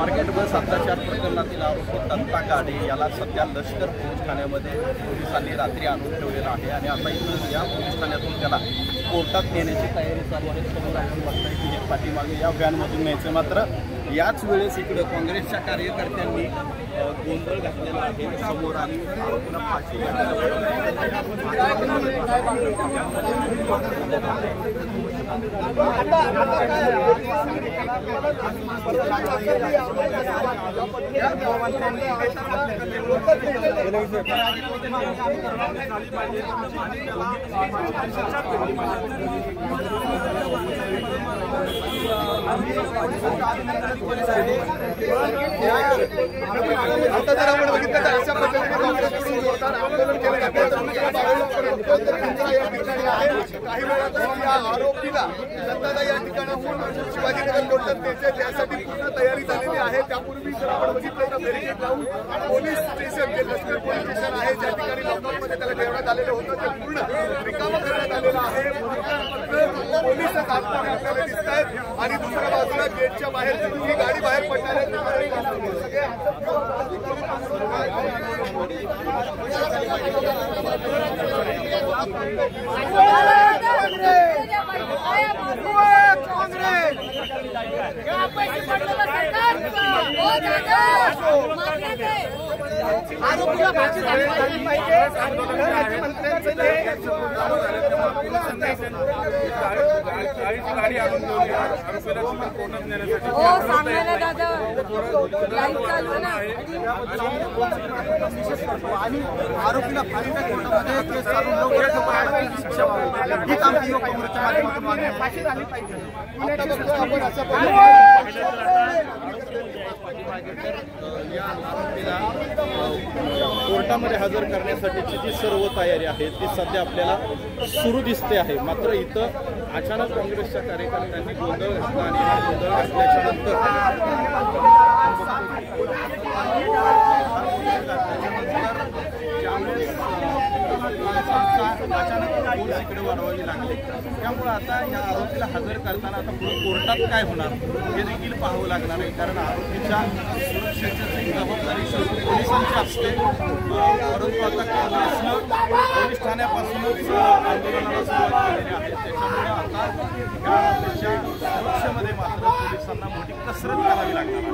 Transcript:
Market बस अत्याचार प्रकरणातील आरोपी दत्ता गाडे याला सध्या लष्कर पोलीस ठाण्यामध्ये पोलिसांनी रात्री आणून ठेवलेला आहे आणि आता इथं या पोलीस ठाण्यातून त्याला कोर्टात नेण्याची तयारी चालू आहे। समोर आपण बघताय की हे पाठीमागे या व्हॅनमधून न्यायचं, मात्र याच वेळेस इकडे काँग्रेसच्या कार्यकर्त्यांनी गोंधळ घातलेला आहे समोर आणि आरोपीला फाशी आता जर आपण बघितलं तर अशा पद्धतीने काँग्रेसकडून जोरदार आंदोलन केलं जातं। काही वेळातच या आरोपीला दत्तादा या ठिकाणाहून शिवाजीनगर कोर्टात न्यायचे त्यासाठी पूर्ण तयारी झालेली आहे। त्यापूर्वी जर आपण बघितलं तर बॅरिकेड लावून पोलीस स्टेशन जे लष्कर पोलीस स्टेशन आहे ज्या ठिकाणी लॉकडाऊनमध्ये त्याला ठेवण्यात आलेलं होतं ते पूर्ण रिकामं करण्यात आलेलं आहे। पोलीस आतमध्ये आपल्याला दिसत आहेत आणि दुसऱ्या बाजूला गेटच्या बाहेर ही गाडी बाहेर पडणार आहे। आरोपीला फाशी झाली पाहिजे। गाडी आणून दादा लाईव्ह चालू ना आणि आरोपीला फाशी झाली पाहिजे। या आरोपीला कोर्टामध्ये हजर करण्यासाठीची जी सर्व तयारी आहे ती सध्या आपल्याला सुरू दिसते आहे। मात्र इथं अचानक काँग्रेसच्या कार्यकर्त्यांनी गोंधळ घातला आणि हा गोंधळ घातल्याच्या नंतर अचानक पोलीस इकडे वाढवावी लागली। त्यामुळे आता या आरोपीला हजर करताना आता पुढे कोर्टात काय होणार हे देखील पाहावं लागणार आहे, कारण आरोपीच्या सुरक्षेची जबाबदारी पोलिसांची असते। परंतु आता काँग्रेसनं पोलीस ठाण्यापासूनच आंदोलनाला सुरुवात केलेली आहे, त्याच्यामुळे आता या आरोपीच्या सुरक्षेमध्ये मात्र पोलिसांना मोठी कसरत करावी लागणार आहे।